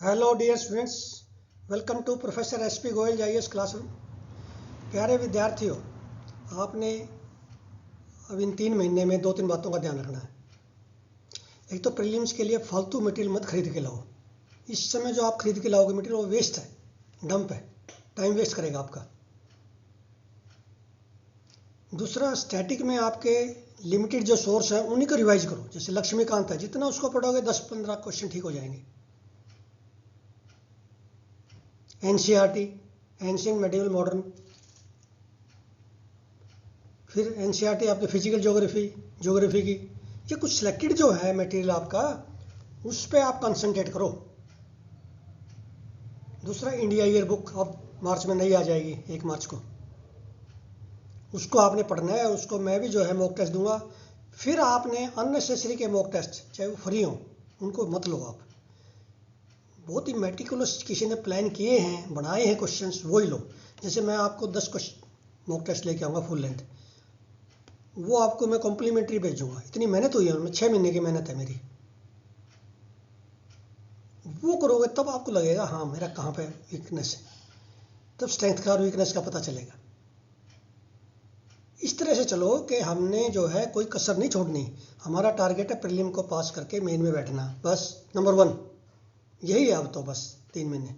Hello dear students, welcome to professor S P. Goyal GS classroom. प्यारे विद्यार्थियों, आपने अब इन 3 महीने में 2-3 बातों का ध्यान रखना है। एक तो प्रीलिम्स के लिए फालतू मटेरियल मत खरीद के लाओ। इस समय जो आप खरीद के लाओगे मटेरियल वो वेस्ट है, डंप है, टाइम वेस्ट करेगा आपका। दूसरा, स्टैटिक में आपके लिमिटेड जो सोर्स है उन्हीं को रिवाइज करो। जैसे लक्ष्मीकांत है, जितना उसको पढ़ोगे 10-15 क्वेश्चन ठीक हो जाएंगे। एनसीईआरटी, एंशिएंट मेडिवल मॉडर्न, फिर एनसीईआरटी आपकी फिजिकल ज्योग्राफी की, ये कुछ सिलेक्टेड जो है मटेरियल आपका, उस पर आप कंसंट्रेट करो। दूसरा, इंडिया ईयर बुक अब मार्च में नई आ जाएगी, 1 मार्च को, उसको आपने पढ़ना है। उसको मैं भी जो है मॉक टेस्ट दूंगा। फिर आपने अननेसेसरी के मॉक टेस्ट, चाहे वो फ्री हों, उनको मत लो। आप बहुत ही मेटिकुलस किसी ने प्लान किए हैं, बनाए हैं क्वेश्चंस, वो ही लो। जैसे मैं आपको 10 क्वेश्चन मॉक टेस्ट लेके आऊँगा फुल लेंथ, वो आपको मैं कॉम्प्लीमेंट्री भेजूंगा। इतनी मेहनत हुई है उनमें, 6 महीने की मेहनत है मेरी। वो करोगे तब आपको लगेगा हाँ मेरा कहाँ पे वीकनेस है, तब स्ट्रेंथ का और वीकनेस का पता चलेगा। इस तरह से चलो कि हमने जो है कोई कसर नहीं छोड़नी। हमारा टारगेट है प्रीलिम को पास करके मेन में बैठना, बस नंबर 1 यही है। अब तो बस 3 महीने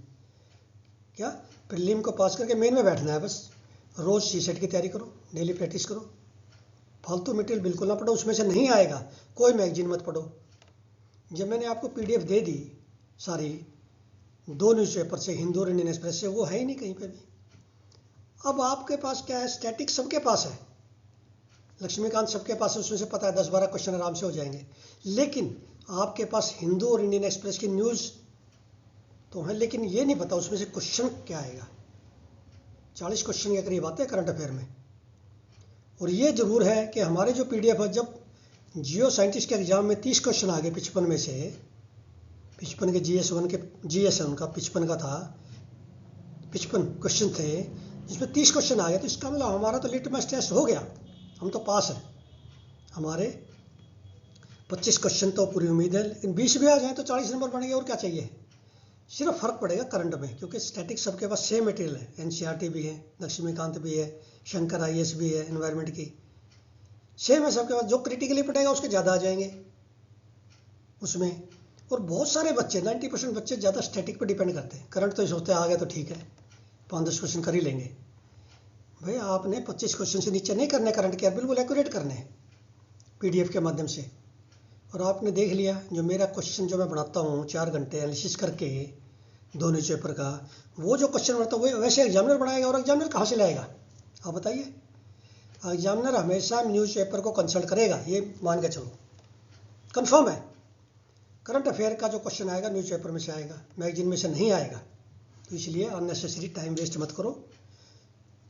क्या, प्रीलिम को पास करके मेन में बैठना है बस। रोज़ सीसेट की तैयारी करो, डेली प्रैक्टिस करो, फालतू मटेरियल बिल्कुल ना पढ़ो, उसमें से नहीं आएगा। कोई मैगजीन मत पढ़ो। जब मैंने आपको पीडीएफ दे दी सारी 2 न्यूज़पेपर से, हिंदू और इंडियन एक्सप्रेस से, वो है ही नहीं कहीं पे भी। अब आपके पास क्या है, स्टैटिक सबके पास है, लक्ष्मीकांत सबके पास है, उसमें से पता है 10-12 क्वेश्चन आराम से हो जाएंगे। लेकिन आपके पास हिंदू और इंडियन एक्सप्रेस की न्यूज़ तो है, लेकिन ये नहीं पता उसमें से क्वेश्चन क्या आएगा। 40 क्वेश्चन के करीब आते हैं करंट अफेयर में। और ये जरूर है कि हमारे जो पीडीएफ है, जब जियो साइंटिस्ट के एग्जाम में 30 क्वेश्चन आ गए 55 में से, 55 के GS1 के, GS है उनका 55 का था, 55 क्वेश्चन थे, जिसमें 30 क्वेश्चन आ गए, तो इसका मतलब हमारा तो लिटमस टेस्ट हो गया, हम तो पास हैं। हमारे 25 क्वेश्चन तो पूरी उम्मीद है, लेकिन 20 भी आ जाए तो 40 नंबर बनेंगे, और क्या चाहिए। सिर्फ फर्क पड़ेगा करंट में, क्योंकि स्टैटिक सबके पास सेम मटेरियल है। एनसीईआरटी भी है, लक्ष्मीकांत भी है, शंकर आईएएस भी है, एनवायरनमेंट की सेम है सबके पास। जो क्रिटिकली पड़ेगा उसके ज़्यादा आ जाएंगे उसमें। और बहुत सारे बच्चे, 90% बच्चे ज़्यादा स्टैटिक पर डिपेंड करते हैं। करंट तो ये सोचते हैं आ गया तो ठीक है, 5-10 क्वेश्चन कर ही लेंगे। भाई आपने 25 क्वेश्चन से नीचे नहीं करने करंट के, बिल्कुल एक्यूरेट करने हैं पीडीएफ के माध्यम से। और आपने देख लिया, जो मेरा क्वेश्चन जो मैं बनाता हूँ 4 घंटे एनालिसिस करके 2 न्यूज़पेपर का, वो जो क्वेश्चन बनाता हूँ वो वैसे एग्जामिनर बनाएगा। और एग्जामिनर कहाँ से लाएगा आप बताइए। एग्जामिनर हमेशा न्यूज़पेपर को कंसल्ट करेगा, ये मान के चलो, कंफर्म है। करंट अफेयर का जो क्वेश्चन आएगा न्यूज़पेपर में से आएगा, मैगजीन में से नहीं आएगा। तो इसलिए अननेसेसरी टाइम वेस्ट मत करो,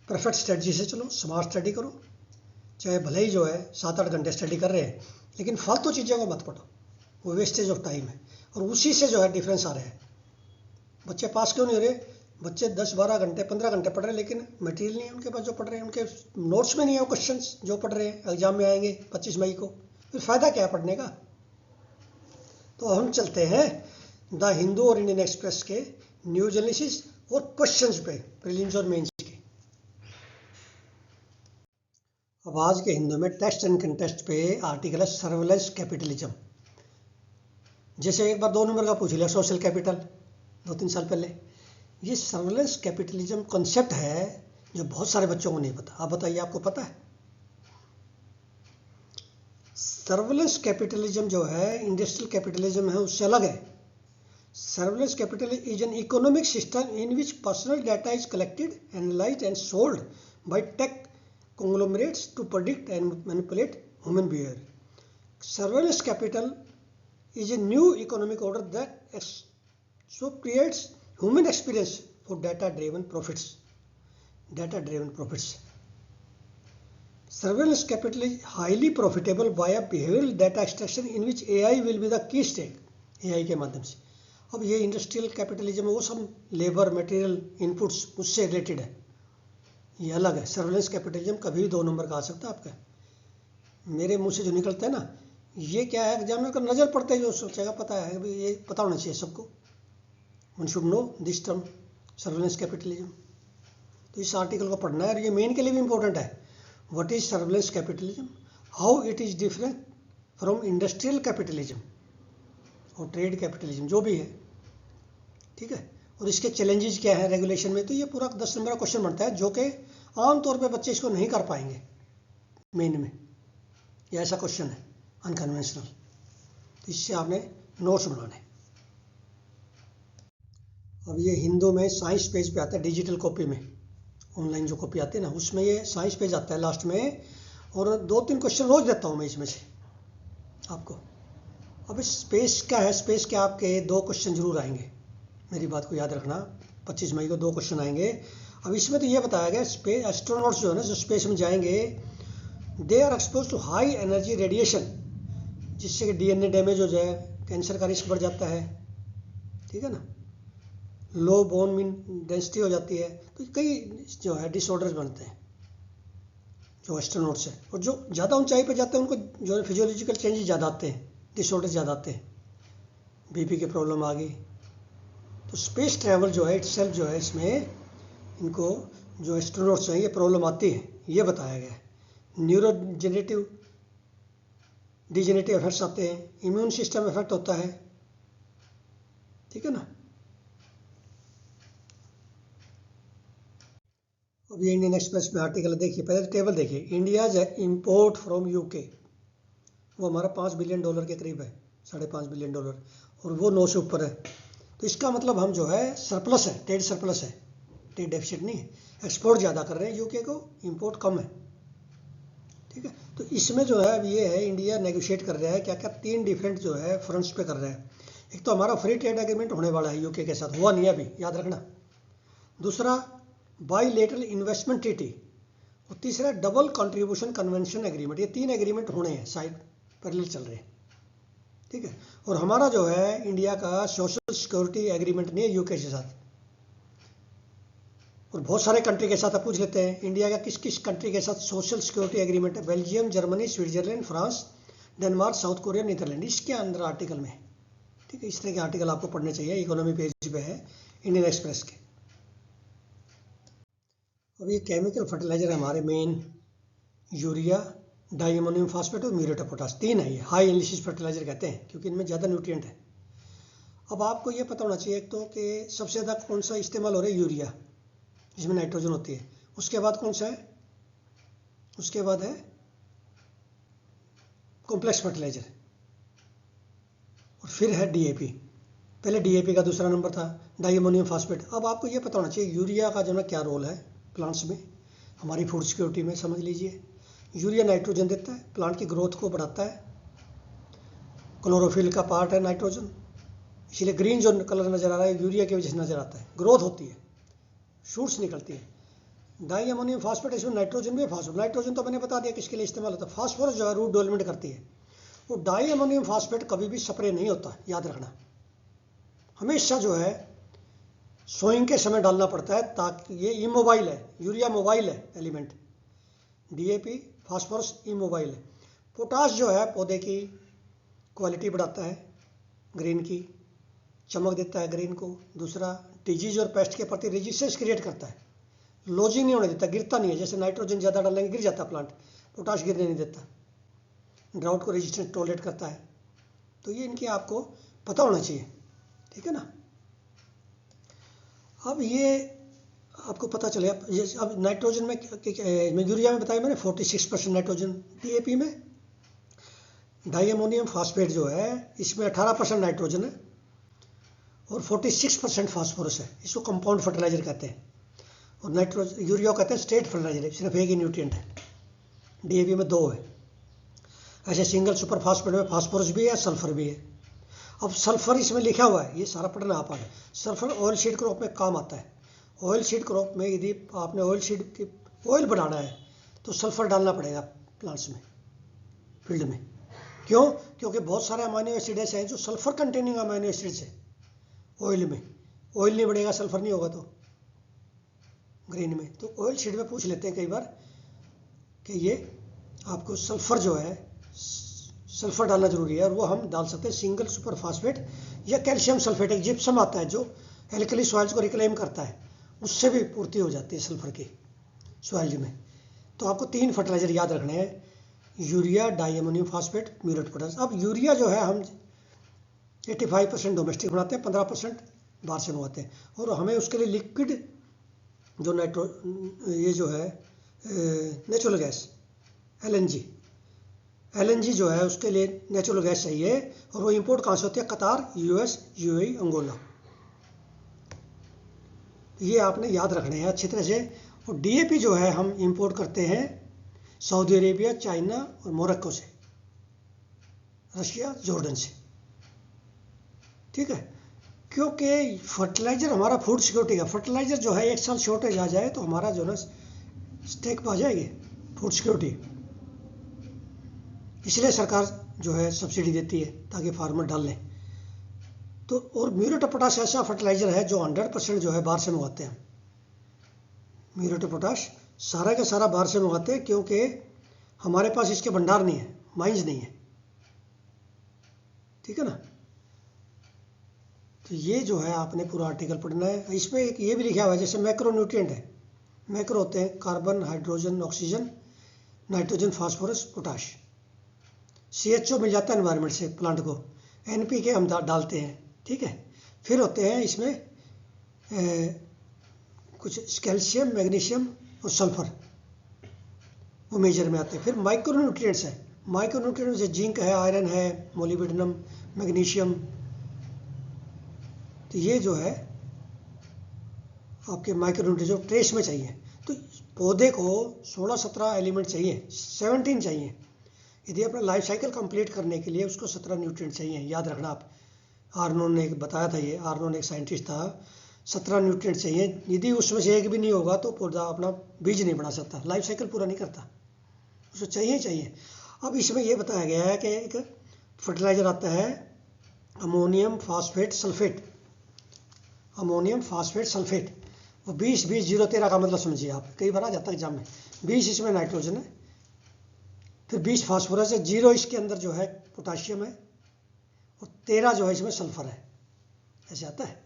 परफेक्ट स्ट्रेटजी से चलो, स्मार्ट स्टडी करो। चाहे भले ही जो है 7-8 घंटे स्टडी कर रहे हैं, लेकिन फालतू चीज़ों को मत पढ़ो, वो वेस्टेज ऑफ टाइम है। और उसी से जो है डिफरेंस आ रहा है। बच्चे पास क्यों नहीं हो रहे, बच्चे 10-12 घंटे 15 घंटे पढ़ रहे हैं, लेकिन मटेरियल नहीं है उनके पास जो पढ़ रहे हैं, उनके नोट्स में नहीं है वो क्वेश्चंस जो पढ़ रहे हैं। एग्जाम में आएंगे 25 मई को, फिर फ़ायदा क्या है पढ़ने का। तो हम चलते हैं द हिंदू और इंडियन एक्सप्रेस के न्यूज एनालिसिस और क्वेश्चंस पे, प्रीलिम्स और मेंस के। अब आज के हिंदू में टेस्ट एंड कंटेस्ट पे आर्टिकल है सर्वेलेंस कैपिटलिज्म। जैसे एक बार 2 नंबर का पूछ लिया सोशल कैपिटल 2-3 साल पहले। ये सर्वेलेंस कैपिटलिज्म कॉन्सेप्ट है जो बहुत सारे बच्चों को नहीं पता। आप बताइए, आपको पता है? सर्वेलेंस कैपिटलिज्म जो है इंडस्ट्रियल कैपिटलिज्म है, उससे अलग है। Surveillance capitalism is an economic system in which personal data is collected, analysed and sold by tech conglomerates to predict and manipulate human behavior. Surveillance capital is a new economic order that expropriates human experience for data-driven profits. Data-driven profits. Surveillance capital is highly profitable via behavioral data extraction in which AI will be the key stake. AI के माध्यम से। अब ये industrial capitalism वो सब labour material inputs उससे related है, ये अलग है। सर्वेलेंस कैपिटलिज्म कभी भी 2 नंबर का आ सकता है आपका। मेरे मुंह से जो निकलता है ना, ये क्या है, एग्जामिनर का नज़र पड़ता है जो सोचेगा पता है, ये पता होना चाहिए सबको। One should know this term surveillance capitalism. तो इस आर्टिकल को पढ़ना है और ये मेन के लिए भी इंपॉर्टेंट है। What is surveillance capitalism, how it is different from industrial capitalism और ट्रेड कैपिटलिज्म जो भी है, ठीक है, और इसके चैलेंजेस क्या है रेगुलेशन में। तो ये पूरा 10 नंबर का क्वेश्चन बनता है जो कि आमतौर पे बच्चे इसको नहीं कर पाएंगे मेन में, ये ऐसा क्वेश्चन है अनकन्वेंशनल। तो इससे आपने नोट्स बनाने। अब ये हिंदू में साइंस पेज पे आता है, डिजिटल कॉपी में, ऑनलाइन जो कॉपी आती है ना उसमें ये साइंस पेज आता है लास्ट में, और 2-3 क्वेश्चन रोज देता हूँ मैं इसमें से आपको। अब इस स्पेस का है, स्पेस के आपके 2 क्वेश्चन जरूर आएंगे, मेरी बात को याद रखना। 25 मई को 2 क्वेश्चन आएंगे। अब इसमें तो ये बताया गया स्पेस एस्ट्रोनॉट्स जो है ना जो स्पेस में जाएंगे, they are expose to high energy radiation, जिससे कि DNA डैमेज हो जाए, कैंसर का रिस्क बढ़ जाता है, ठीक है ना, लो बोन मीन डेंसिटी हो जाती है। तो कई जो है डिसऑर्डर्स बनते हैं जो एस्ट्रोनॉट्स है, और जो ज़्यादा ऊंचाई पर जाते हैं उनको जो है फिजियोलॉजिकल चेंजेस ज़्यादा आते हैं, डिसऑर्डर ज़्यादा आते हैं, BP की प्रॉब्लम आ गई। तो स्पेस ट्रैवल जो है इटसेल्फ जो है इसमें इनको जो एस्ट्रोनॉट्स हैं ये प्रॉब्लम आती है, ये बताया गया है। न्यूरोजेनेटिव डिजेनेटिव इफेक्ट्स आते हैं, इम्यून सिस्टम इफेक्ट होता है, ठीक है ना। अब ये इंडियन एक्सप्रेस में आर्टिकल देखिए, पहले टेबल देखिए, इंडियाज इंपोर्ट फ्रॉम UK, वो हमारा $5 बिलियन के करीब है, $5.5 बिलियन, और वो 9 से ऊपर है। तो इसका मतलब हम जो है सरप्लस है, ट्रेड सरप्लस है, ट्रेड डेफिसिट नहीं है। एक्सपोर्ट ज़्यादा कर रहे हैं UK को, इंपोर्ट कम है, ठीक है। तो इसमें जो है अब ये है इंडिया नेगोशिएट कर रहा है क्या क्या 3 डिफरेंट जो है फ्रंट्स पे कर रहा है। एक तो हमारा फ्री ट्रेड एग्रीमेंट होने वाला है UK के साथ, हुआ नहीं है अभी, याद रखना। दूसरा बाईलेटरल इन्वेस्टमेंट ट्रीटी, और तीसरा डबल कंट्रीब्यूशन कन्वेंशन एग्रीमेंट। ये 3 एग्रीमेंट होने हैं, साइड पैरेलल चल रहे हैं, ठीक है। और हमारा जो है इंडिया का सोशल सिक्योरिटी एग्रीमेंट नहीं है UK के साथ, और बहुत सारे कंट्री के साथ आप पूछ लेते हैं इंडिया का किस किस कंट्री के साथ सोशल सिक्योरिटी एग्रीमेंट है। Belgium, Germany, Switzerland, France, Denmark, South Korea, Netherland, इसके अंदर आर्टिकल में, ठीक है। इस तरह के आर्टिकल आपको पढ़ने चाहिए, इकोनॉमी पेज पे है इंडियन एक्सप्रेस के। अब ये केमिकल फर्टिलाइजर हमारे मेन यूरिया, डाइअमोनियम फास्फेट और म्यूरेट ऑफ पोटाश, 3 है ये, हाई एनालिसिस फर्टिलाइजर कहते हैं क्योंकि इनमें ज़्यादा न्यूट्रिएंट है। अब आपको ये पता होना चाहिए एक तो कि सबसे ज़्यादा कौन सा इस्तेमाल हो रहा है, यूरिया, जिसमें नाइट्रोजन होती है। उसके बाद कौन सा है, उसके बाद है कॉम्प्लेक्स फर्टिलाइजर, और फिर है DAP। पहले DAP का दूसरा नंबर था डाइअमोनियम फास्फेट। अब आपको ये पता होना चाहिए यूरिया का जो ना क्या रोल है प्लांट्स में, हमारी फूड सिक्योरिटी में। समझ लीजिए, यूरिया नाइट्रोजन देता है, प्लांट की ग्रोथ को बढ़ाता है, क्लोरोफिल का पार्ट है नाइट्रोजन, इसलिए ग्रीन जो कलर नज़र आ रहा है यूरिया की वजह से नज़र आता है, ग्रोथ होती है, शूट्स निकलती है। डाइअमोनियम फास्फेट, इसमें नाइट्रोजन भी है, फास्फोरस, नाइट्रोजन तो मैंने बता दिया किसके लिए इस्तेमाल होता है, फास्फोरस जो है रूट डेवलपमेंट करती है। वो डाइअमोनियम फास्फेट कभी भी स्प्रे नहीं होता, याद रखना, हमेशा जो है सोइंग के समय डालना पड़ता है, ताकि ये इमोबाइल है, यूरिया मोबाइल है एलिमेंट, DAP फास्फोरस इमोबाइल है। पोटाश जो है पौधे की क्वालिटी बढ़ाता है, ग्रीन की चमक देता है ग्रीन को। दूसरा डिजीज और पेस्ट के प्रति रेजिस्टेंस क्रिएट करता है, लॉजिंग नहीं होने देता, गिरता नहीं है। जैसे नाइट्रोजन ज़्यादा डालेंगे गिर जाता प्लांट, पोटाश गिरने नहीं देता, ड्राउट को रेजिस्टेंस टॉलरेट करता है। तो ये इनके आपको पता होना चाहिए, ठीक है ना। अब ये आपको पता चले, अब नाइट्रोजन में यूरिया में बताया मैंने 46% नाइट्रोजन, DAP में डाइअमोनियम फास्फेट जो है इसमें 18% नाइट्रोजन है और 46% फास्फोरस है। इसको कंपाउंड फर्टिलाइजर कहते हैं, और नाइट्रोजन यूरिया कहते हैं स्टेट फर्टिलाइजर, सिर्फ एक ही न्यूट्रिएंट है। DAP में 2 है। ऐसे सिंगल सुपर फास्फेट में फास्फोरस भी है, सल्फर भी है। अब सल्फर इसमें लिखा हुआ है, ये सारा पढ़ना आप आगे। सल्फर ऑयल सीड क्रॉप में काम आता है। ऑयल सीड क्रॉप में यदि आपने ऑयल सीड की ऑयल बनाना है तो सल्फर डालना पड़ेगा प्लांट्स में, फील्ड में। क्यों? क्योंकि बहुत सारे अमाइनो एसिड्स हैं जो सल्फर कंटेनिंग अमाइनो एसिड्स है ऑयल में। ऑयल नहीं बढ़ेगा, सल्फर नहीं होगा तो ग्रीन में। तो ऑयल सीड में पूछ लेते हैं कई बार कि ये आपको सल्फर जो है सल्फर डालना जरूरी है, और वो हम डाल सकते हैं सिंगल सुपर फास्फेट या कैल्शियम सल्फेट। एक जिप्सम आता है जो एल्कली सॉइल्स को रिक्लेम करता है, उससे भी पूर्ति हो जाती है सल्फर की सॉइल में। तो आपको 3 फर्टिलाइजर याद रखने हैं, urea, diammonium phosphate, muriate potash. अब यूरिया जो है हम 85% डोमेस्टिक बनाते हैं, 15% बाहर से मंगवाते हैं, और हमें उसके लिए लिक्विड जो ये जो है नेचुरल गैस एलएनजी जो है उसके लिए नेचुरल गैस चाहिए, और वो इंपोर्ट कहाँ से होती है? कतार, यूएस, यूएई, अंगोला। ये आपने याद रखने हैं अच्छी तरह से। और डीएपी जो है हम इंपोर्ट करते हैं सऊदी अरेबिया, चाइना और मोरक्को से, रशिया, जॉर्डन से, ठीक है। क्योंकि फर्टिलाइजर हमारा फूड सिक्योरिटी का, फर्टिलाइजर जो है 1 साल शॉर्टेज आ जाए तो हमारा जो है स्टेक पा जाएगी फूड सिक्योरिटी। इसलिए सरकार जो है सब्सिडी देती है ताकि फार्मर डाल लें। तो और म्यूरेट ऑफ पोटाश ऐसा फर्टिलाइजर है जो 100% जो है बाहर से मंगवाते हैं। म्यूरेट ऑफ पोटाश सारा का सारा बाहर से मंगवाते हैं, क्योंकि हमारे पास इसके भंडार नहीं है, माइंस नहीं है, ठीक है ना। तो ये जो है आपने पूरा आर्टिकल पढ़ना है। इसमें एक ये भी लिखा हुआ है, जैसे मैक्रो न्यूट्रिएंट है, मैक्रो होते हैं carbon, hydrogen, oxygen, nitrogen, phosphorus, potash. CHO मिल जाता है एनवायरनमेंट से प्लांट को, NPK हम डालते हैं, ठीक है। फिर होते हैं इसमें कुछ कैल्शियम, मैग्नीशियम और सल्फर, वो मेजर में आते हैं। फिर माइक्रो न्यूट्रिएंट्स है, माइक्रो न्यूट्रिएंट्स जैसे जिंक है, आयरन है, मोलिब्डेनम, मैग्नीशियम। तो ये जो है आपके माइक्रो न्यूट्रिएंट्स जो ट्रेस में चाहिए। तो पौधे को 16-17 एलिमेंट चाहिए, 17 चाहिए। यदि अपना लाइफ साइकिल कंप्लीट करने के लिए उसको 17 न्यूट्रिएंट चाहिए, याद रखना आप। आर्नोन ने बताया था, ये आर्नोन एक साइंटिस्ट था, 17 न्यूट्रिएंट चाहिए। यदि उसमें से एक भी नहीं होगा तो पौधा अपना बीज नहीं बना सकता, लाइफ साइकिल पूरा नहीं करता, उसको चाहिए। अब इसमें ये बताया गया है कि एक फर्टिलाइजर आता है ammonium phosphate sulphate, ammonium phosphate sulphate. वो 20-20-0-13 का मतलब समझिए आप, कई बार आ जाता है एग्जाम में। 20 इसमें नाइट्रोजन है, फिर 20 फास्फोरस है, 0 इसके अंदर जो है पोटाशियम है, और 13 जो है इसमें सल्फर है, ऐसे आता है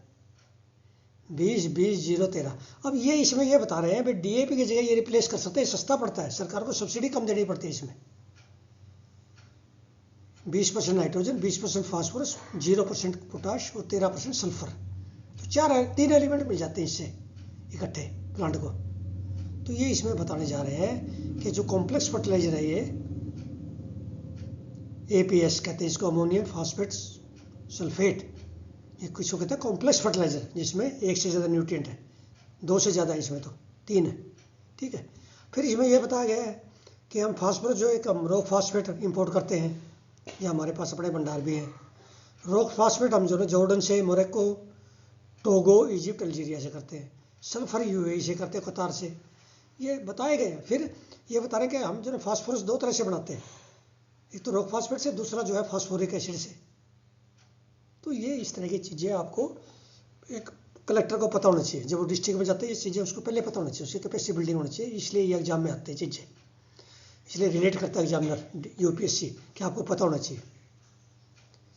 20-20-0-13। अब ये इसमें ये बता रहे हैं भाई DAP की जगह ये रिप्लेस कर सकते हैं, सस्ता पड़ता है, सरकार को सब्सिडी कम देनी पड़ती है इसमें। 20% नाइट्रोजन, 20% फास्फोरस, 0% पोटाश और 13% सल्फर। तो 3 एलिमेंट मिल जाते हैं इससे इकट्ठे प्लांट को। तो ये इसमें बताने जा रहे हैं कि जो कॉम्प्लेक्स फर्टिलाइजर है, ये APS कहते हैं इसको, अमोनियम फास्फेट सल्फेट। ये कुछ कहते हैं कॉम्प्लेक्स फर्टिलाइजर, जिसमें 1 से ज़्यादा न्यूट्रिएंट है, 2 से ज़्यादा है, इसमें तो 3 है, ठीक है। फिर इसमें यह बताया गया है कि हम फास्फोरस जो एक हम रॉक फास्फेट इंपोर्ट करते हैं, या हमारे पास अपने भंडार भी हैं। रॉक फास्फेट हम जो है जॉर्डन से, मोरक्को, टोगो, इजिप्ट, अल्जीरिया से करते हैं। सल्फर UAE से करते हैं, कतार से। ये बताए गए हैं। फिर ये बता रहे हैं कि हम जो है फास्फोरस 2 तरह से बनाते हैं, एक तो रॉक फास्फेट से, दूसरा जो है फास्फोरिक एसिड से। तो ये इस तरह की चीज़ें आपको एक कलेक्टर को पता होना चाहिए, जब वो डिस्ट्रिक्ट में जाते हैं, ये चीज़ें उसको पहले पता होना चाहिए, उसकी कैपेसिटी बिल्डिंग होनी चाहिए। इसलिए ये एग्जाम में आते हैं चीज़ें, इसलिए रिलेट करता है एग्जामिनर UPSC कि आपको पता होना चाहिए।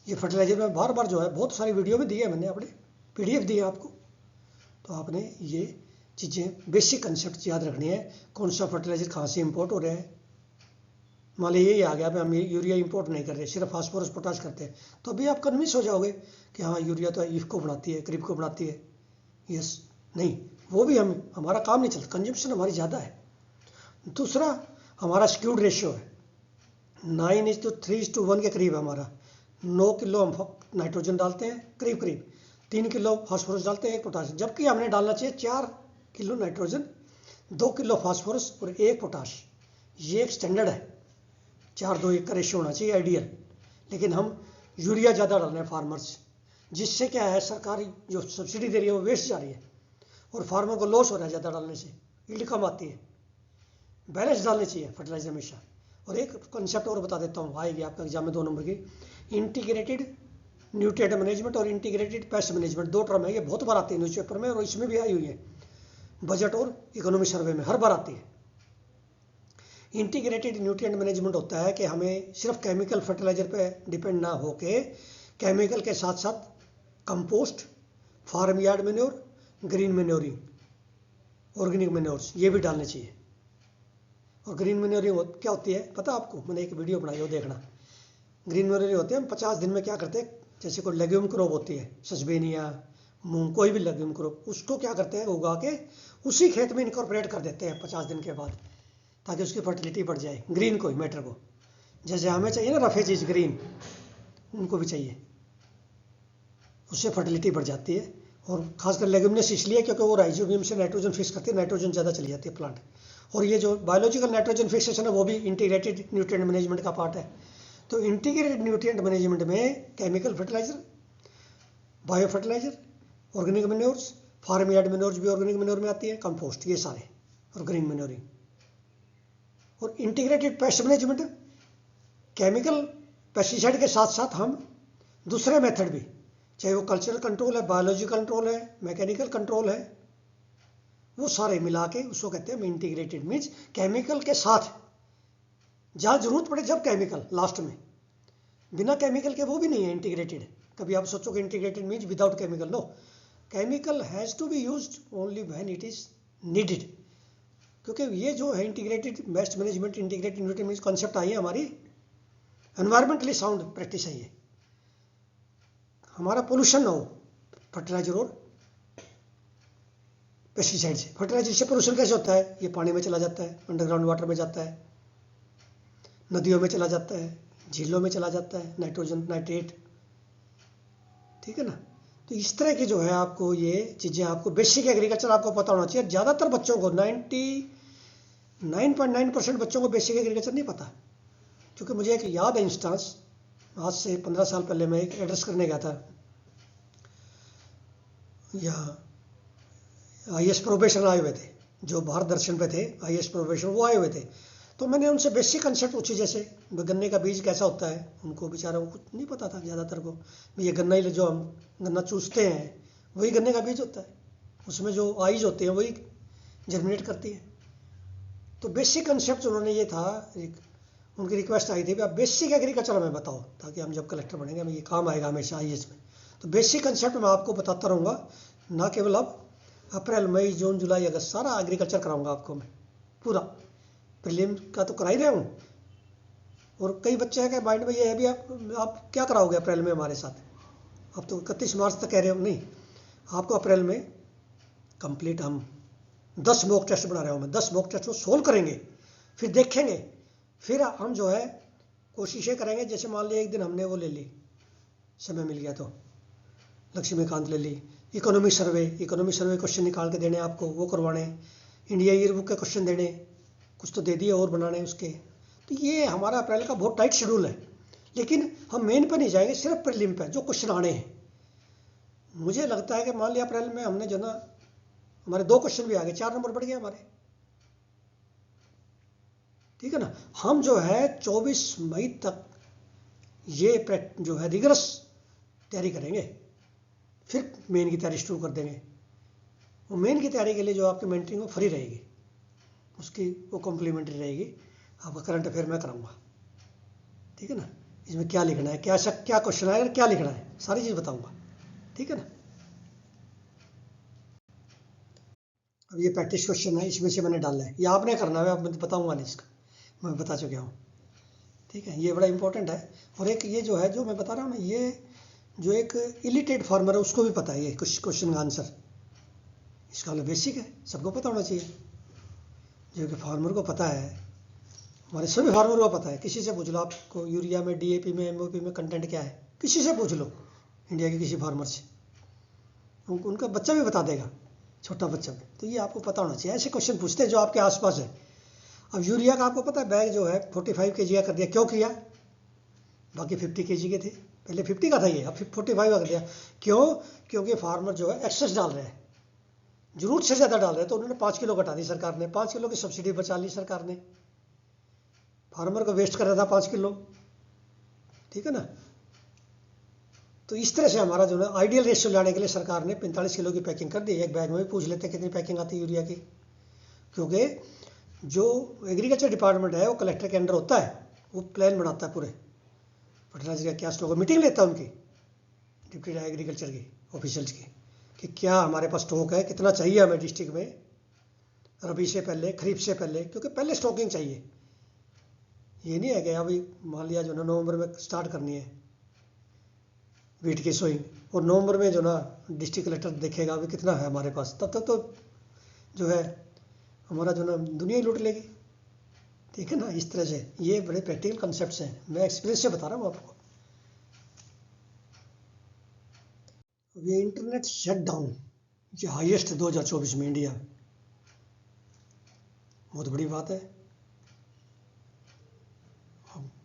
ये फर्टिलाइजर में बार बार जो है बहुत सारी वीडियो में दी है मैंने, अपने PDF दी है आपको। तो आपने ये चीज़ें बेसिक कंसेप्ट याद रखनी है, कौन सा फर्टिलाइजर कहाँ से इंपोर्ट हो रहा है। मान लीजिए यही आ गया, हम यूरिया इंपोर्ट नहीं कर रहे, सिर्फ फास्फोरस पोटाश करते हैं, तो अभी आप कन्विंस हो जाओगे कि हाँ यूरिया तो IFCO बनाती है, क्रिप को बनाती है। यस, नहीं, वो भी हमारा काम नहीं चलता, कंजम्पशन हमारी ज़्यादा है। दूसरा हमारा स्क्यूड रेशियो है, 9:3:1 के करीब है हमारा। 9 किलो हम नाइट्रोजन डालते हैं, करीब 3 किलो फास्फोरस डालते हैं, 1 पोटाश। जबकि हमने डालना चाहिए 4 किलो नाइट्रोजन, 2 किलो फास्फोरस और 1 पोटाश। ये एक स्टैंडर्ड है, 4:2:1 का रेशियो होना चाहिए आइडियल। लेकिन हम यूरिया ज़्यादा डाल रहे हैं फार्मर्स, जिससे क्या है, सरकार जो सब्सिडी दे रही है वो वेस्ट जा रही है, और फार्मर को लॉस हो रहा है ज़्यादा डालने से, यील्ड कम आती है। बैलेंस डालने चाहिए फर्टिलाइजर हमेशा। और एक कंसेप्ट और बता देता हूँ, आएगी आपका एग्जाम में 2 नंबर की, इंटीग्रेटेड न्यूट्रिएंट मैनेजमेंट और इंटीग्रेटेड पेस्ट मैनेजमेंट। 2 टर्म है, ये बहुत बार आती है न्यूज़पेपर में, और इसमें भी आई हुई है, बजट और इकोनॉमी सर्वे में हर बार आती है। इंटीग्रेटेड न्यूट्रिएंट मैनेजमेंट होता है कि हमें सिर्फ केमिकल फर्टिलाइजर पे डिपेंड ना होके केमिकल के साथ साथ compost, farm yard manure, green manuring, organic manures, ये भी डालने चाहिए। और ग्रीन मैन्योरिंग क्या होती है पता आपको, मैंने एक वीडियो बनाई हो, देखना। ग्रीन मैन्योरिंग होती है, हम 50 दिन में क्या करते हैं, जैसे कोई लेग्यूम क्रॉप होती है, सस्बेनिया, मूंग, कोई भी लेग्यूम क्रॉप, उसको क्या करते हैं, उगा के उसी खेत में इनकॉर्पोरेट कर देते हैं 50 दिन के बाद, ताकि उसकी फर्टिलिटी बढ़ जाए। ग्रीन को ही, मैटर को, जैसे हमें चाहिए ना रफे चीज़ ग्रीन, उनको भी चाहिए, उससे फर्टिलिटी बढ़ जाती है। और खासकर लेग्यूमिनस इसलिए क्योंकि वो राइजोबियम से नाइट्रोजन फिक्स करती है, नाइट्रोजन ज़्यादा चली जाती है प्लांट। और ये जो बायोलॉजिकल नाइट्रोजन फिक्सेशन है वो भी इंटीग्रेटेड न्यूट्रिएंट मैनेजमेंट का पार्ट है। तो इंटीग्रेटेड न्यूट्रिएंट मैनेजमेंट में chemical fertiliser, bio fertiliser, organic manures, farm yard manures भी ऑर्गेनिक मैन्योर में आती है, कंपोस्ट, ये सारे, और ग्रीन मैन्योरिंग। और integrated pest management, chemical pesticide के साथ साथ हम दूसरे मेथड भी, चाहे वो कल्चरल कंट्रोल है, बायोलॉजिकल कंट्रोल है, मैकेनिकल कंट्रोल है, वो सारे मिला के उसको कहते हैं इंटीग्रेटेड। मीन्स केमिकल के साथ, जहाँ जरूरत पड़े जब केमिकल, लास्ट में, बिना केमिकल के वो भी नहीं है इंटीग्रेटेड। कभी आप सोचोगे integrated means without chemical, no, chemical has to be used only when it is needed. क्योंकि ये जो है integrated waste management, integrated nutrient concept आई है, हमारी एनवायरमेंटली साउंड प्रैक्टिस है ये। हमारा पोल्यूशन ना हो फर्टिलाइजर और पेस्टिसाइड से। फर्टिलाइजर से पोल्यूशन कैसे होता है, ये पानी में चला जाता है, अंडरग्राउंड वाटर में जाता है, नदियों में चला जाता है, झीलों में चला जाता है, नाइट्रोजन, नाइट्रेट, ठीक है ना। तो इस तरह की जो है आपको ये चीज़ें, आपको बेसिक एग्रीकल्चर आपको पता होना चाहिए। ज़्यादातर बच्चों को 99.9% बच्चों को बेसिक एग्रीकल्चर नहीं पता। क्योंकि मुझे एक याद है इंस्टांस, आज से 15 साल पहले मैं एक एड्रेस करने गया था, यहाँ IAS प्रोबेशन आए हुए थे, जो भारत दर्शन पे थे, IAS प्रोबेशन, वो आए हुए थे। तो मैंने उनसे बेसिक कंसेप्ट पूछी, जैसे गन्ने का बीज कैसा होता है, उनको बेचारों को कुछ नहीं पता था ज़्यादातर को। ये गन्ना ही, जो हम गन्ना चूसते हैं वही गन्ने का बीज होता है, उसमें जो आइज होते हैं वही जर्मिनेट करती है। तो बेसिक कंसेप्ट उन्होंने ये था, उनकी रिक्वेस्ट आई थी कि आप बेसिक एग्रीकल्चर हमें बताओ, ताकि हम जब कलेक्टर बनेंगे हमें ये काम आएगा हमेशा IAS में। तो बेसिक कंसेप्ट मैं आपको बताता रहूँगा, ना केवल अब अप्रैल, मई, जून, जुलाई, अगस्त, सारा एग्रीकल्चर कराऊंगा आपको मैं पूरा। प्रीलिम का तो करा ही रहा हूँ, और कई बच्चे हैं कि माइंड में ये है भी आप क्या कराओगे अप्रैल में हमारे साथ, अब तो 31 मार्च तक कह रहे हो। नहीं, आपको अप्रैल में कंप्लीट हम 10 मॉक टेस्ट बना रहे हो, मैं 10 मॉक टेस्ट को सोल्व करेंगे, फिर देखेंगे, फिर हम जो है कोशिशें करेंगे। जैसे मान लिया एक दिन हमने वो ले ली, समय मिल गया तो लक्ष्मीकांत ले ली, इकोनॉमिक सर्वे क्वेश्चन निकाल के देने आपको, वो करवाने, इंडिया ईयर बुक के क्वेश्चन देने, कुछ तो दे दिए और बनाने उसके। तो ये हमारा अप्रैल का बहुत टाइट शेड्यूल है। लेकिन हम मेन पर नहीं जाएंगे, सिर्फ प्रीलिम पे जो क्वेश्चन आने हैं। मुझे लगता है कि मान लिया अप्रैल में हमने जो ना, हमारे 2 क्वेश्चन भी आ गए, 4 नंबर बढ़ गए हमारे, ठीक है ना। हम जो है 24 मई तक ये जो है रिगरस तैयारी करेंगे, फिर मेन की तैयारी शुरू कर देंगे। वो मेन की तैयारी के लिए जो आपकी मेंटरिंग वो फ्री रहेगी, उसकी वो कॉम्प्लीमेंट्री रहेगी। आपका करंट अफेयर मैं कराऊंगा, ठीक है ना। इसमें क्या लिखना है, क्या क्वेश्चन आएगा, क्या लिखना है, सारी चीज़ बताऊंगा, ठीक है ना। अब ये प्रैक्टिस क्वेश्चन है, इसमें से मैंने डालना है, ये आपने करना है, मैं बताऊंगा नहीं, इसका मैं बता चुका हूँ, ठीक है। ये बड़ा इंपॉर्टेंट है। और एक ये जो है, जो मैं बता रहा हूँ ना, ये जो एक इलिटरेट फार्मर है उसको भी पता है ये कुछ क्वेश्चन का आंसर, इसका मतलब बेसिक है, सबको पता होना चाहिए। जो कि फार्मर को पता है, हमारे सभी फार्मर को पता है। किसी से पूछ लो, आपको यूरिया में, DAP में, MOP में कंटेंट क्या है, किसी से पूछ लो, इंडिया के किसी फार्मर से, उनका बच्चा भी बता देगा, छोटा बच्चा भी। तो ये आपको पता होना चाहिए। ऐसे क्वेश्चन पूछते हैं जो आपके आसपास है। अब यूरिया का आपको पता है, बैग जो है 45 kg का कर दिया, क्यों किया, बाकी 50 kg के थे, पहले 50 का था ये, अब 45 का कर दिया, क्यों, क्योंकि फार्मर जो है एक्सेस डाल रहे हैं, जरूरत से ज़्यादा डाल रहे हैं, तो उन्होंने 5 किलो घटा दी सरकार ने, 5 किलो की सब्सिडी बचा ली सरकार ने, फार्मर को वेस्ट कर रहा था 5 किलो, ठीक है ना। तो इस तरह से हमारा जो है आइडियल रेशियो लाने के लिए सरकार ने 45 किलो की पैकिंग कर दी। एक बैग में भी पूछ लेते कितनी पैकिंग आती है यूरिया की, क्योंकि जो एग्रीकल्चर डिपार्टमेंट है वो कलेक्टर के अंडर होता है, वो प्लान बनाता है पूरे फर्टिलाइजर का, क्या स्टॉक, मीटिंग लेता है उनकी, डिप्टी एग्रीकल्चर की ऑफिशियल्स की, कि क्या हमारे पास स्टॉक है, कितना चाहिए हमें डिस्ट्रिक्ट में रबी से पहले, खरीफ से पहले, क्योंकि पहले स्टॉकिंग चाहिए। ये नहीं है कि अभी मान लिया जो ना नवंबर में स्टार्ट करनी है वीट की सोइंग, और नवंबर में जो ना डिस्ट्रिक्ट कलेक्टर देखेगा अभी कितना है हमारे पास, तब तक तो जो है हमारा जो ना दुनिया ही लूट लेगी। ठीक है ना, इस तरह से ये बड़े प्रैक्टिकल कॉन्सेप्ट्स हैं, मैं एक्सपीरियंस से बता रहा हूँ आपको। ये इंटरनेट शट डाउन ये हाईएस्ट है 2024 में इंडिया में, बहुत बड़ी बात है।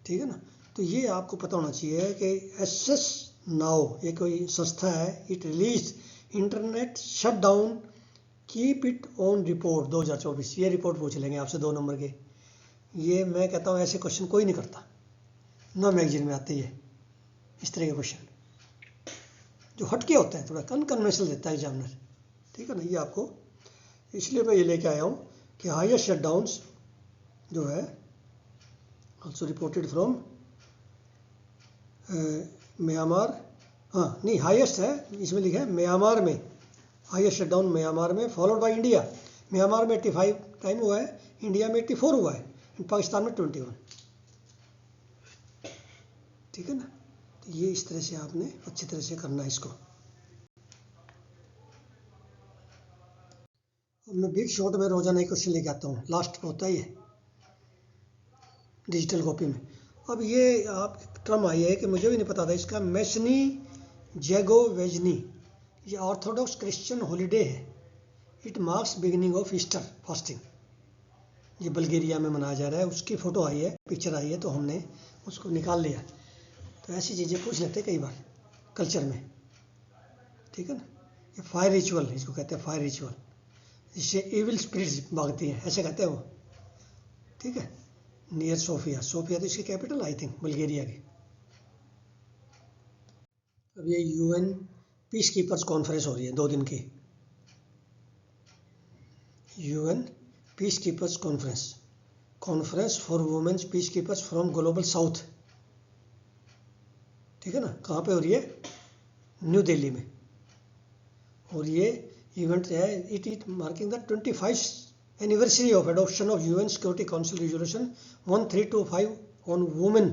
ठीक है ना, तो ये आपको पता होना चाहिए कि एसएस नाउ ये कोई संस्था है, it release internet shut down keep it on report 2024। ये रिपोर्ट पूछ लेंगे आपसे 2 नंबर के। ये मैं कहता हूँ ऐसे क्वेश्चन कोई नहीं करता, ना मैगजीन में आते ये इस तरह के क्वेश्चन जो हटके होता है, थोड़ा अनकन्वेंशनल देता है एग्जामिनर। ठीक है ना, ये आपको इसलिए मैं ये लेके आया हूँ कि हाईएस्ट शटडाउन्स जो है ऑल्सो रिपोर्टेड फ्रॉम म्यांमार, हाँ नहीं हाईएस्ट है, इसमें लिखा है म्यांमार में हाईएस्ट शटडाउन म्यांमार में, फॉलोड बाय इंडिया। म्यांमार में 85 टाइम हुआ है, इंडिया में 84 हुआ है, पाकिस्तान में 21। ठीक है ना, तो ये इस तरह से आपने अच्छी तरह से करना है इसको। अब मैं बिग शॉट में रोजाना एक क्वेश्चन लेके आता हूँ, लास्ट होता ही है डिजिटल कॉपी में। अब ये आप टर्म आई है कि मुझे भी नहीं पता था इसका, मैसनी जैगोवेजनी, ये ऑर्थोडॉक्स क्रिश्चियन हॉलीडे है, it marks beginning of Easter fasting. ये बल्गेरिया में मनाया जा रहा है, उसकी फ़ोटो आई है, पिक्चर आई है, तो हमने उसको निकाल लिया। तो ऐसी चीज़ें पूछ लेते कई बार कल्चर में। ठीक है ना, ये फायर रिचुअल इसको कहते हैं, फायर रिचुअल, जिससे एविल स्पिरिट्स भागती हैं, ऐसे कहते हैं वो। ठीक है, नियर सोफिया, सोफिया तो इसकी कैपिटल आई थिंक बल्गेरिया की। अब ये यूएन पीस कीपर्स कॉन्फ्रेंस हो रही है 2 दिन की, UN peace keepers conference, conference for women's peace keepers from global south. ठीक है ना, कहाँ पे हो रही है? न्यू दिल्ली में। और ये इवेंट है, it marking the 25 anniversary of adoption of UN security council resolution 1325 on women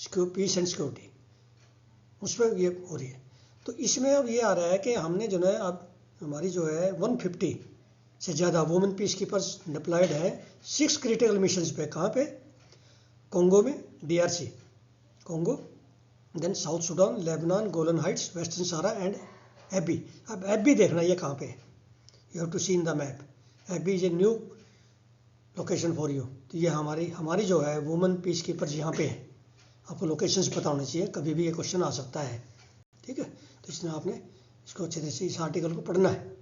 peace and security, उस पर ये हो रही है। तो इसमें अब ये आ रहा है कि हमने जो है अब हमारी जो है 150 से ज़्यादा वुमेन पीस कीपर्स डिप्लॉयड है 6 क्रिटिकल मिशंस पे। कहाँ पे? कोंगो में, DRC Congo, then South Sudan, Lebanon, Golan Heights, Western Sahara and Abyei. अब एबी देखना ये कहाँ पे है, you have to see in the map. Abyei is a new location for you. तो ये हमारी जो है वुमेन पीस कीपर्स यहाँ पे है, आपको लोकेशंस पता होने चाहिए, कभी भी ये क्वेश्चन आ सकता है। ठीक है, तो इसमें आपने इसको अच्छे तरह से इस आर्टिकल को पढ़ना है।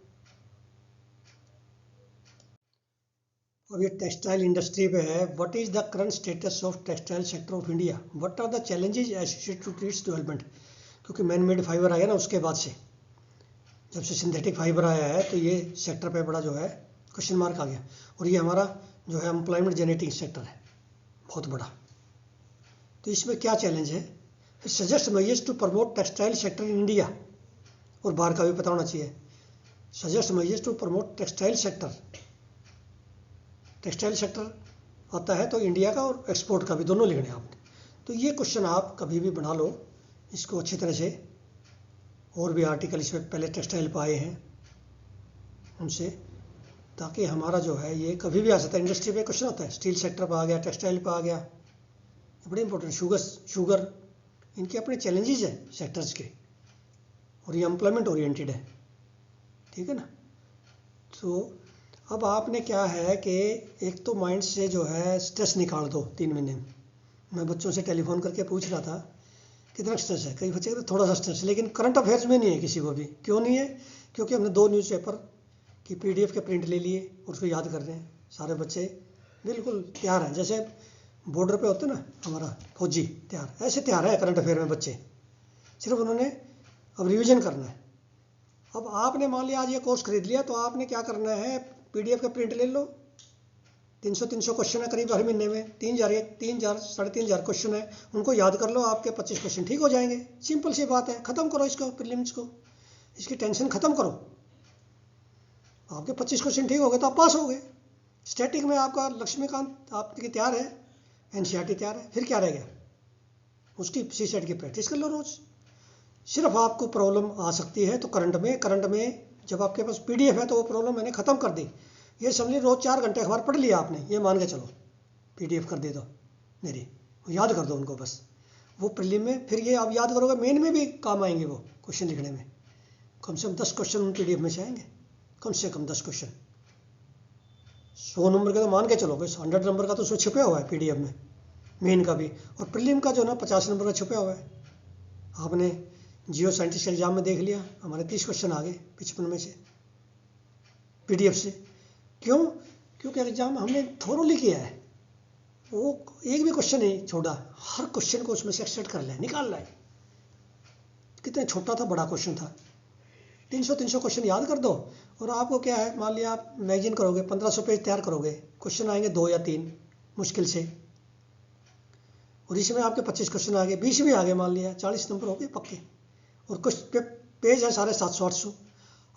अब ये टेक्सटाइल इंडस्ट्री पे है, what is the current status of textile sector of India, what are the challenges associated to its development. क्योंकि मैन मेड फाइबर आया ना, उसके बाद से जब से सिंथेटिक फाइबर आया है तो ये सेक्टर पे बड़ा जो है क्वेश्चन मार्क आ गया। और ये हमारा जो है एम्प्लॉयमेंट जनरेटिंग सेक्टर है बहुत बड़ा। तो इसमें क्या चैलेंज है? फिर suggest measures to promote textile sector in India, और बाहर का भी पता होना चाहिए। Suggest measures to promote textile sector, textile sector आता है तो इंडिया का और एक्सपोर्ट का भी दोनों लिखने आपने। तो ये क्वेश्चन आप कभी भी बना लो इसको अच्छी तरह से। और भी आर्टिकल इसमें पहले टेक्सटाइल पर आए हैं उनसे, ताकि हमारा जो है ये कभी भी आ सकता है। इंडस्ट्री पे क्वेश्चन आता है, स्टील सेक्टर पर आ गया, टेक्सटाइल पर आ गया, ये बड़े इंपॉर्टेंट। शुगर इनके अपने चैलेंजेस हैं सेक्टर्स के, और ये एम्प्लॉयमेंट ओरिएंटेड है। ठीक है ना, तो अब आपने क्या है कि एक तो माइंड से जो है स्ट्रेस निकाल दो 3 महीने में। मैं बच्चों से टेलीफोन करके पूछ रहा था कितना स्ट्रेस है, कई बच्चे कहते थोड़ा सा स्ट्रेस, लेकिन करंट अफेयर्स में नहीं है किसी को भी। क्यों नहीं है? क्योंकि हमने 2 न्यूज़पेपर की PDF के प्रिंट ले लिए और उसको याद कर रहे हैं। सारे बच्चे बिल्कुल तैयार हैं, जैसे बॉर्डर पे होते ना हमारा फौजी तैयार, ऐसे तैयार है करंट अफेयर में बच्चे। सिर्फ उन्होंने अब रिवीजन करना है। अब आपने मान लिया आज ये कोर्स खरीद लिया, तो आपने क्या करना है, PDF का प्रिंट ले लो। 300 क्वेश्चन है करीब हर महीने में, 3,000 साढ़े 3,000 क्वेश्चन है, उनको याद कर लो, आपके 25 क्वेश्चन ठीक हो जाएंगे। सिंपल सी बात है, ख़त्म करो इसको प्रीलिम्स को। इसकी टेंशन ख़त्म करो। आपके 25 क्वेश्चन ठीक हो गए तो आप पास हो गए। स्टैटिक में आपका लक्ष्मीकांत आपकी तैयार है, एनसीईआरटी तैयार है, फिर क्या रह गया? उसकी सीसेट की प्रैक्टिस कर लो रोज़। सिर्फ आपको प्रॉब्लम आ सकती है तो करंट में जब आपके पास पीडीएफ है तो वो प्रॉब्लम मैंने ख़त्म कर दी। ये समझ ली रोज़ 4 घंटे अखबार पढ़ लिया आपने, ये मान के चलो, पीडीएफ कर दे दो मेरी, याद कर दो उनको बस। वो प्रीलिम में फिर ये आप याद करोगे, मेन में भी काम आएंगे वो क्वेश्चन लिखने में। कम से कम 10 क्वेश्चन उन पीडीएफ में से आएंगे, कम से कम 10 क्वेश्चन। 100 नंबर का तो मान के चलोगे, 100 नंबर का तो उसमें छुपा हुआ है पीडीएफ में, मेन का भी। और प्रीलिम का जो ना 50 नंबर का छुपा हुआ है। आपने जियो साइंटिस्ट एग्जाम में देख लिया, हमारे 30 क्वेश्चन आ गए 55 में से पीडीएफ से। क्यों? क्योंकि एग्जाम हमने थोरोली किया है, वो एक भी क्वेश्चन नहीं छोड़ा, हर क्वेश्चन को उसमें से एक्सट्रैक्ट कर लिया, निकाल लाए। कितना छोटा था, बड़ा क्वेश्चन था। 300 क्वेश्चन याद कर दो। और आपको क्या है, मान लिया आप मैगजीन करोगे, 1500 पेज तैयार करोगे, क्वेश्चन आएंगे 2 या 3 मुश्किल से, और इसमें आपके 25 क्वेश्चन आ गए, 20 भी आ गए, मान लिया 40 नंबर हो गए पक्के। और कुछ पेज है सारे 700-800,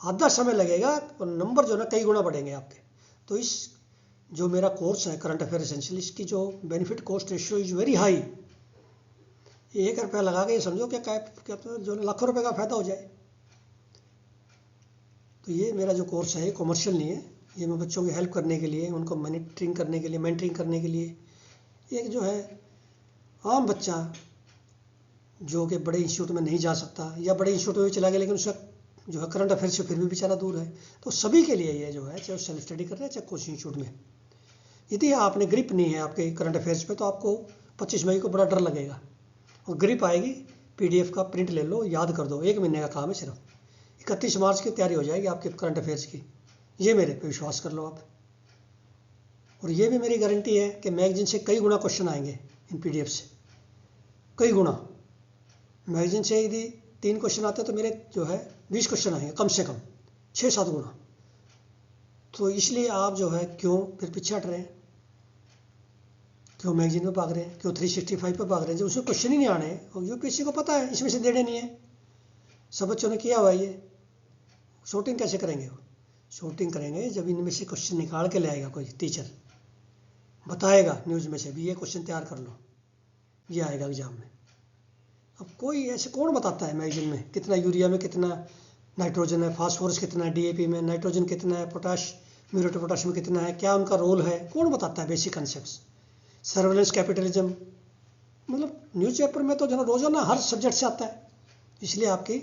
आधा समय लगेगा और नंबर जो है ना कई गुना बढ़ेंगे आपके। तो इस जो मेरा कोर्स है करंट अफेयर एसेंशियल, इसकी जो benefit cost ratio is very high. 1 रुपया लगा के समझो क्या जो लाखों रुपए का फायदा हो जाए। तो ये मेरा जो कोर्स है ये कॉमर्शियल नहीं है, ये मैं बच्चों की हेल्प करने के लिए, उनको मॉनिटरिंग करने के लिए, मेंटरिंग करने के लिए। एक जो है आम बच्चा जो कि बड़े इंस्टीट्यूट में नहीं जा सकता, या बड़े इंस्टीट्यूट में भी चला गया लेकिन उसका जो है करंट अफेयर से फिर भी बेचारा दूर है, तो सभी के लिए ये जो है, चाहे सेल्फ स्टडी कर रहे हैं चाहे कोचिंग इंस्टीट्यूट में, यदि आपने ग्रिप नहीं है आपके करंट अफेयर्स पे तो आपको 25 मई को बड़ा डर लगेगा। और ग्रिप आएगी, पीडीएफ का प्रिंट ले लो, याद कर दो, 1 महीने का काम है सिर्फ। 31 मार्च की तैयारी हो जाएगी आपके करंट अफेयर्स की, ये मेरे पे विश्वास कर लो आप। और ये भी मेरी गारंटी है कि मैगजीन से कई गुना क्वेश्चन आएंगे इन पीडीएफ से, कई गुना। मैगजीन से यदि 3 क्वेश्चन आते हैं तो मेरे जो है 20 क्वेश्चन आएंगे, कम से कम 6-7 गुना। तो इसलिए आप जो है क्यों फिर पीछे हट रहे हैं, क्यों मैगजीन में भाग रहे हैं, क्यों 365 पे भाग रहे हैं, जब उसमें क्वेश्चन ही नहीं आने। और यूपीएससी को पता है इसमें से देने नहीं है, सब बच्चों ने किया हुआ है। ये शॉर्टिंग कैसे करेंगे? वो शॉर्टिंग करेंगे जब इनमें से क्वेश्चन निकाल के ले आएगा कोई टीचर, बताएगा न्यूज़ में से भी ये क्वेश्चन तैयार कर लो, ये आएगा एग्जाम में। अब कोई ऐसे कौन बताता है मैगजीन में कितना यूरिया में कितना नाइट्रोजन है, फास्फोरस कितना है, डीएपी में नाइट्रोजन कितना है, पोटाश म्यूरेट ऑफ पोटाश में कितना है, क्या उनका रोल है, कौन बताता है? बेसिक कंसेप्ट्स, सर्वेलेंस कैपिटलिज्म, मतलब न्यूज़पेपर में तो जो रोजाना हर सब्जेक्ट से आता है। इसलिए आपकी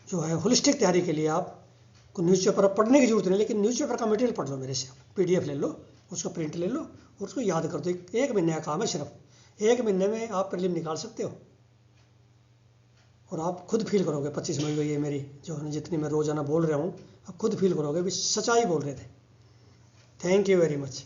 जो है होलिस्टिक तैयारी के लिए आपको न्यूज़पेपर पढ़ने की जरूरत नहीं, लेकिन न्यूज़पेपर का मटेरियल पढ़ लो मेरे से, पीडीएफ ले लो, उसका प्रिंट ले लो और उसको याद कर दो। 1 महीने का काम है सिर्फ, 1 महीने में आप प्रीलिम निकाल सकते हो। और आप खुद फील करोगे 25 मई को ये मेरी जो जितनी मैं रोजाना बोल रहा हूँ, आप खुद फील करोगे भी सच्चाई बोल रहे थे। Thank you very much.